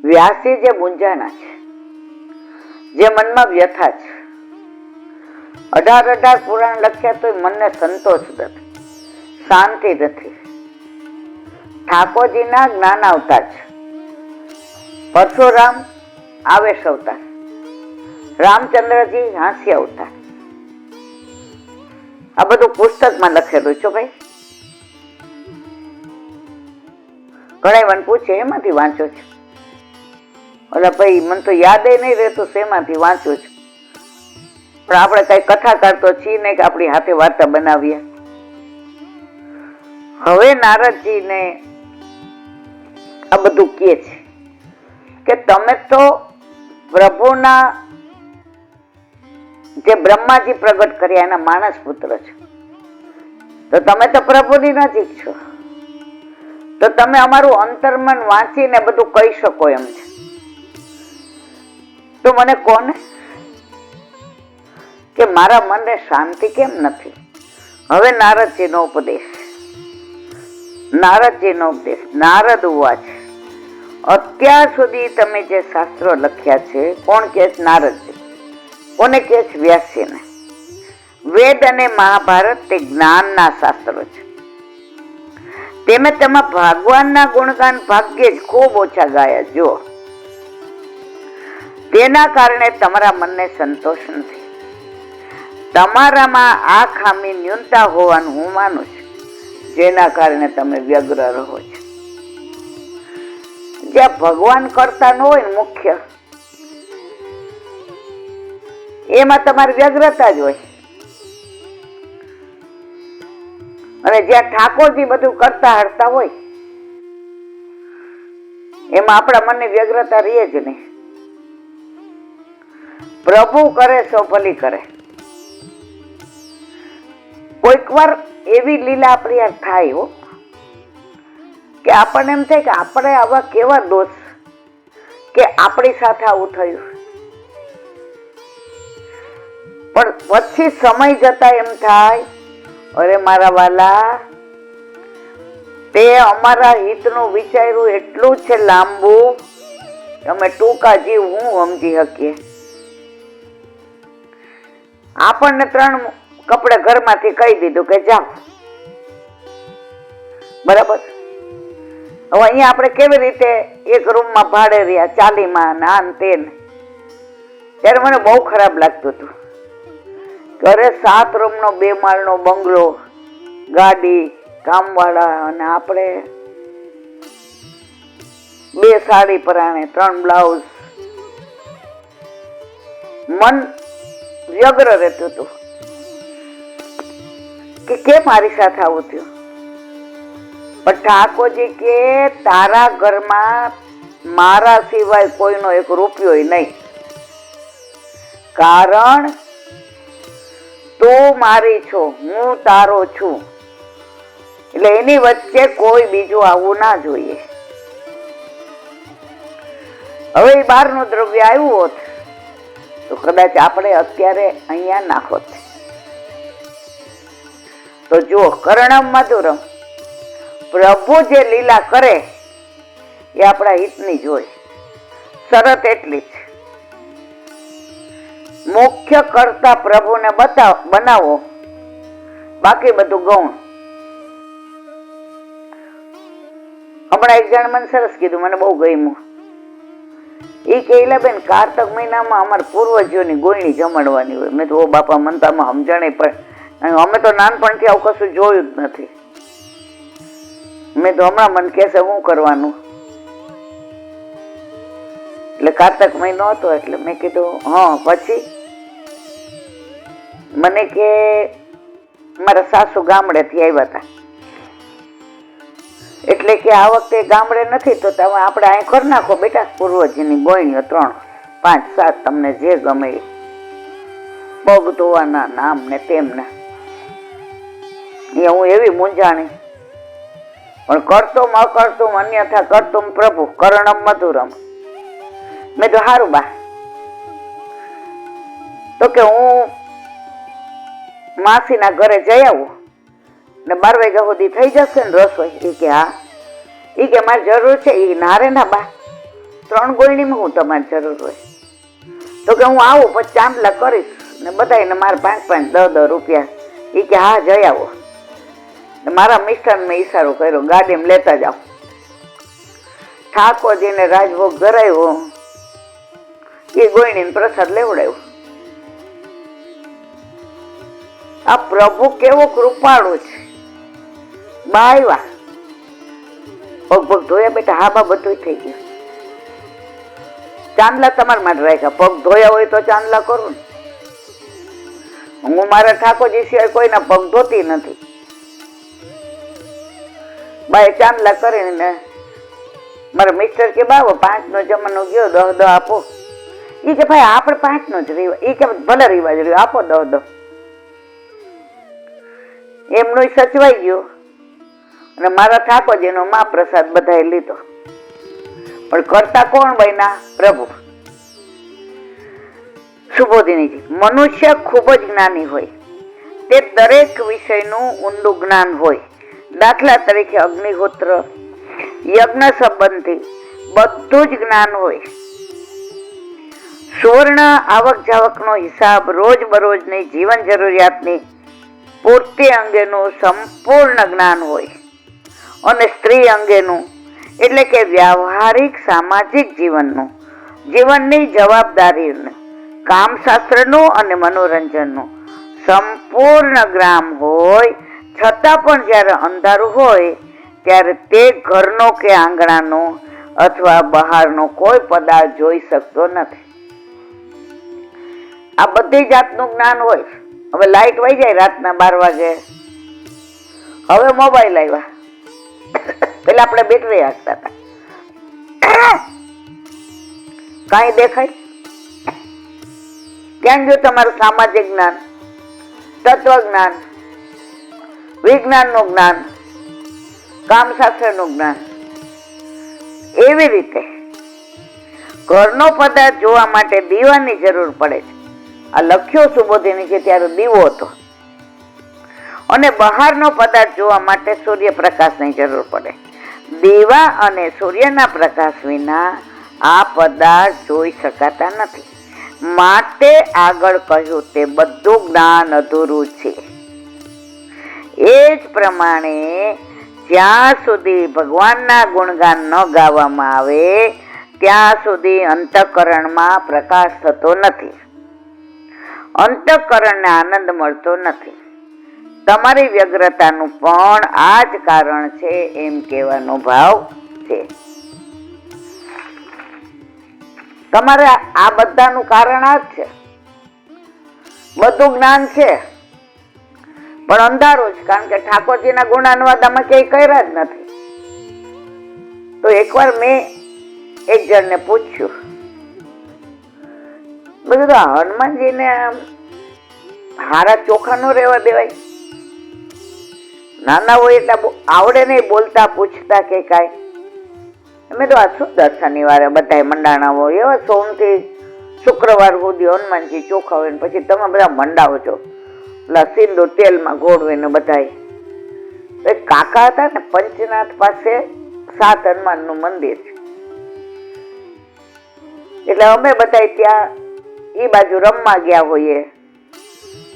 વ્યાસજી જે મૂંઝાણા છે, જે મનમાં વ્યથા છે, 18 પુરાણ લખ્યા તો મનને સંતોષ નથી, શાંતિ નથી. ઠાકોરજીના જ્ઞાન અવતાર છે, પરશુરામ આવેશ અવતાર, રામચંદ્રજી હાસ્ય અવતાર. આ બધું પુસ્તકમાં લખેલું છે ભાઈ. ઘણા મને પૂછે એમાંથી વાંચો છો? એટલે ભાઈ મને તો યાદ નહીં રહેતું શેમાંથી વાંચું છું. પણ આપણે કઈ કથાકાર તો છીએ ને કે આપણી હાથે વાર્તા બનાવીએ. હવે નારદજીને આ બધું કહે છે કે તમે તો પ્રભુના જે બ્રહ્માજી પ્રગટ કર્યા એના માનસ પુત્ર છો, તો તમે તો પ્રભુની નજીક છો, તો તમે અમારું અંતર્મન વાંચીને બધું કહી શકો એમ છે. તો મને કોને કે મારા મનને શાંતિ કેમ નથી? હવે નારદજીનો ઉપદેશ. નારદ ઉવાચ, અત્યાર સુધી તમે જે શાસ્ત્રો લખ્યા છે, કોણ કે છે? નારદજી. કોને કે છે? વ્યાસજીને. વેદ અને મહાભારત તે જ્ઞાનના શાસ્ત્રો છે. તેમાં ભગવાનના ગુણગાન ભાગ્યે જ ખૂબ ઓછા ગાયા. જો તેના કારણે તમારા મનને સંતોષ નથી. તમારામાં આ ખામી ન્યૂનતા હોવાનું હું માનું છું, જેના કારણે તમે વ્યગ્ર રહો છો. જ્યાં ભગવાન કરતા ન હોય ને મુખ્ય, એમાં તમારી વ્યગ્રતા જ હોય. અને જ્યાં ઠાકોરજી બધું કરતા હરતા હોય, એમાં આપણા મનની વ્યગ્રતા રહે જ નહીં. પ્રભુ કરે સો ભલી કરે. કોઈક વાર એવી લીલા આપણી યાર થાય હો, કે આપણને એમ થાય કે આપણે આવા કેવા દોષ કે આપણી સાથે આવું થયું. પણ પછી સમય જતા એમ થાય, અરે મારા વાલા, તે અમારા હિતનું વિચાર્યું એટલું છે લાંબુ, તમે ટૂંકા જીવ હું સમજી શકીએ. આપણને 3 કપડે ઘરમાંથી કહી દીધું કે જાઓ, બરાબર. હવે અહીંયા આપણે કેવી રીતે એક રૂમમાં ભાડે રહ્યા, 40માં નાન તેન, ત્યારે મને બહુ ખરાબ લાગતું હતું. ઘરે 7 રૂમનો 2 માળનો બંગલો, ગાડી, કામવાળા, અને આપણે 2 સાડી પરાણે, 3 બ્લાઉઝ. મન વ્યગ્ર રહેતું હતું કે કેમ મારી સાથે આવું થયું. પણ ઠાકોરજી કે તારા ઘરમાં મારા સિવાય કોઈનો 1 રૂપિયો નહીં, કારણ તું મારી છો, હું તારો છું, એટલે એની વચ્ચે કોઈ બીજું આવવું ના જોઈએ. હવે એ બહારનું દ્રવ્ય આવ્યું હોત તો કદાચ આપણે અત્યારે અહીંયા નાખોત. તો જુઓ, કર્ણમ મધુરમ, પ્રભુ જે લીલા કરે એ આપણા હિતની જ હોય. શરત એટલી જ, મુખ્ય કરતા પ્રભુને બનાવો, બાકી બધું ગૌણ. હમણાં એક જણ મને સરસ કીધું, મને બહુ ગમ્યું. એ કહેલા બેન, કારતક મહિનામાં અમારા પૂર્વજોની ગોયણી જમાડવાની હોય. મેં તો ઓ બાપા, મને તો આમાં સમજણે પણ અમે તો નાનપણથી આવું કશું જોયું જ નથી. મેં તો હમણાં મને કહેશે શું કરવાનું, એટલે કારતક મહિનો હતો એટલે મેં કીધું હા. પછી મને કે મારા સાસુ ગામડેથી આવ્યા હતા, એટલે કે આ વખતે ગામડે નથી તો તમે આપણે અહીં કરી નાખો બેટા, પૂર્વજીની ગોયણીઓ 3, 5, 7 તમને જે ગમે, પગ ધોવાના નામ ને તેમને. હું એવી મૂંઝાણી પણ કરતુમ અકર્તુમ અન્યથા કરતુમ પ્રભુ કરણમ મધુરમ. મેં તો હારું બા, તો કે હું માસીના ઘરે જઈ આવું ને 12 વાગ્યા સુધી થઈ જશે ને રસોઈ? એ કે હા. એ કે મારી જરૂર છે? એ નારે ના બા, 3 ગોળણીમાં હું તમારી જરૂર હોય. તો કે હું આવું પછી ચાંદલા કરીશ ને બધાને મારે 5-5 10 રૂપિયા. એ કે હા જઈ આવો. મારા મિસ્ટરને મેં ઈશારો કર્યો, ગાડીમાં લેતા જાઓ. ઠાકોરજીને રાજભોગ ધરાવ્યો, એ ગોળણીને પ્રસાદ લેવડાવ્યો. આ પ્રભુ કેવો કૃપાળુ છે. બાય પગ પગ ધોયા બેટા? હા બા, બધું થઈ ગયું. ચાંદલા તમારા માટે રાખ્યા, પગ ધોયા હોય તો ચાંદલા કરું ને. હું મારા ઠાકોરજી સિવાય કોઈના પગ ધોતી નથી. બાય ચાંદલા કરીને મારા મિસ્ટર કે બાબો 5 નો જમાનો ગયો, 10 આપો. એ કે ભાઈ આપણે 5 નો જ રિવાજ. એ કે ભલે રિવાજ રહ્યો, આપો 10. એમનું સચવાઈ ગયું અને મારા ઠાકોરજીનો મહાપ્રસાદ બધાએ લીધો. પણ કરતા કોણ બન્યા? પ્રભુ. સુબોધિનીજી, મનુષ્ય ખૂબ જ જ્ઞાની હોય, તે દરેક વિષયનું ઊંડું જ્ઞાન હોય. દાખલા તરીકે અગ્નિહોત્ર, યજ્ઞ સંબંધી બધું જ જ્ઞાન હોય. સુવર્ણ આવક જાવકનો હિસાબ, રોજ બરોજની જીવન જરૂરિયાતની પૂર્તિ અંગેનું સંપૂર્ણ જ્ઞાન હોય. અને સ્ત્રી અંગેનું એટલે કે વ્યવહારિક સામાજિક જીવનની જવાબદારીનું, કામશાસ્ત્રનું અને મનોરંજનનું સંપૂર્ણ જ્ઞાન હોય. છતાં પણ જ્યારે અંધારું હોય ત્યારે તે ઘરનો કે આંગણાનો અથવા બહારનો કોઈ પદાર્થ જોઈ શકતો નથી. આ બધી જાતનું જ્ઞાન હોય. હવે લાઈટ વહી જાય રાતના 12 વાગે, હવે મોબાઈલ આવ્યા. પેલા આપણે બેટરી હાંકતા હતા, કઈ દેખાય? ક્યાં ગયું તમારું સામાજિક જ્ઞાન, તત્વ જ્ઞાન, વિજ્ઞાનનું જ્ઞાન, કામશાસ્ત્રનું જ્ઞાન? એવી રીતે ઘરનો પદાર્થ જોવા માટે દીવાની જરૂર પડે છે. આ લખ્યો સુબોધિની છે ત્યારે દીવો હતો. અને બહારનો પદાર્થ જોવા માટે સૂર્યપ્રકાશની જરૂર પડે. દીવા અને સૂર્યના પ્રકાશ વિના આ પદાર્થ જોઈ શકાતા નથી. માટે આગળ કહ્યું તે બધું જ્ઞાન અધૂરું છે. એ જ પ્રમાણે જ્યાં સુધી ભગવાનના ગુણગાન ન ગાવામાં આવે ત્યાં સુધી અંતઃકરણમાં પ્રકાશ થતો નથી, અંતઃકરણને આનંદ મળતો નથી. તમારી વ્યગ્રતાનું પણ આ જ કારણ છે એમ કહેવાનો ભાવ છે. તમારે આ બધાનું કારણ આ જ છે. બધું જ્ઞાન છે પણ અંધારું જ, કારણ કે ઠાકોરજીના ગુણાનુવાદામાં ક્યાંય કર્યા જ નથી. તો એકવાર મેં એક જણને પૂછ્યું, બધું હનુમાનજીને હારા ચોખા નો રહેવા દેવાય? નાના હોય એટલે આવડે નહીં બોલતા પૂછતા કે કાંઈ. અમે તો આ સુંદર શનિવારે બધા મંડાણા હોય, એવા સોમથી શુક્રવાર સુધી હનુમાનજી ચોખા હોય, પછી તમે બધા મંડાવો છો પેલા સિંદૂર તેલમાં ઘોળવીને. બધા એક કાકા હતા ને, પંચનાથ પાસે 7 હનુમાન નું મંદિર છે. એટલે અમે બધા ત્યાં એ બાજુ રમવા ગયા હોઈએ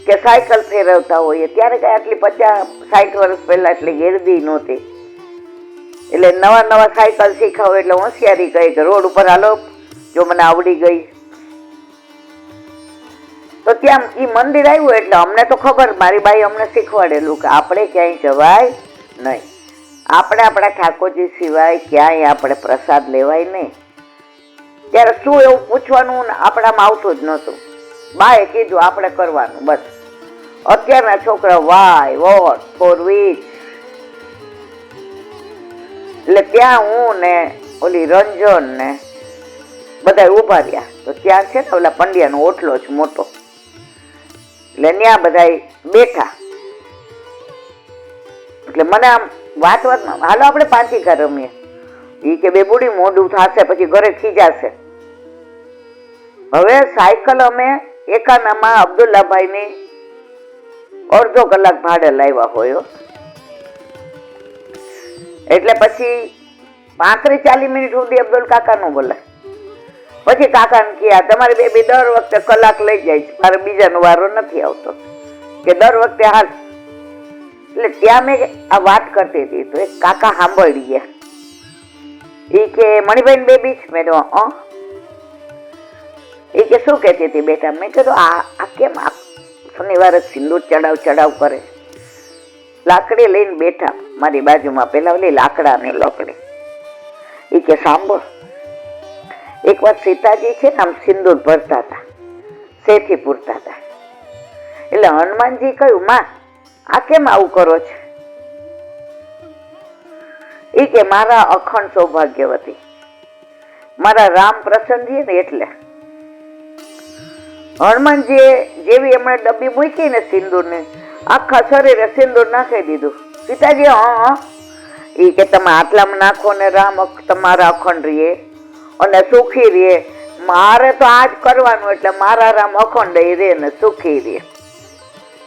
કે સાયકલ ફેરવતા હોઈએ. ત્યારે કઈ આટલી 50-60 વર્ષ પહેલા એટલી ગેરદી નહોતી. એટલે નવા સાયકલ શીખાવ એટલે હોશિયારી કહી કે રોડ ઉપર હાલો, જો મને આવડી ગઈ. તો ત્યાં ઈ મંદિર આવ્યું એટલે અમને તો ખબર, મારી બાઈ અમને શીખવાડેલું કે આપણે ક્યાંય જવાય નહીં, આપણે આપણા ઠાકોરજી સિવાય ક્યાંય આપણે પ્રસાદ લેવાય નહીં. ત્યારે શું એવું પૂછવાનું આપણામાં આવતું જ નહોતું. બાએ કીધું આપણે કરવાનું બસ. અત્યારના છોકરા વાય વોટ ફોર વીચ. એટલે ત્યાં હું ને ઓલી રંજન ને બધા ઉભા રહ્યા. તો ત્યાં છે ને ઓલા પંડ્યાનો ઓટલો છે મોટો, એટલે ત્યાં બધા બેઠા. એટલે મને આમ વાતમાં હાલો આપણે પાંચિકા રમીએ. ઈ કે બે બુડી મોડું થશે પછી ઘરે ખીજાશે. હવે સાયકલ અમે એકાનામાં અબ્દુલ્લાભાઈ ની અડધો કલાક ભાડે લાવ્યા હોય, એટલે પછી 35-40 મિનિટ સુધી અબ્દુલ કાકા નું બોલાય. પછી કાકા ને કહ્યા તમારી બેબી દર વખતે કલાક લઈ જાય છે, મારે બીજાનો વારો નથી આવતો, કે દર વખતે હાલ. એટલે ત્યાં મેં આ વાત કરતી હતી તો એક કાકા સાંભળી ગયા. એ કે મણિભાઈ બેબી છે? મેં કીધું એ કે શું કહેતી હતી બેટા? મેં કીધું આ કેમ આ શનિવારે સિંદૂર ચડાવ કરે? લાકડી લઈને બેઠા મારી બાજુમાં, પેલા ઓલી લાકડાની લકડી. એ કે સાંભળ, એક વાર સીતાજી છે ને આમ સિંદૂર ભરતા હતા, શેથી પૂરતા હતા. એટલે હનુમાનજી કહ્યું માં આ કેમ આવું કરો છો? એ કે મારા અખંડ સૌભાગ્યવતી, મારા રામ પ્રસન્ન છે ને એટલે. હનુમાનજીએ જેવી એમણે ડબ્બી મૂકી ને સિંદૂરની, આખા શરીરે સિંદૂર નાખી દીધું. સીતાજી હા એ કે તમે આટલામાં નાખો ને રામ તમારા અખંડ રહીએ અને સુખી રહીએ. મારે તો આ જ કરવાનું, એટલે મારા રામ અખંડ રે ને સુખી રે.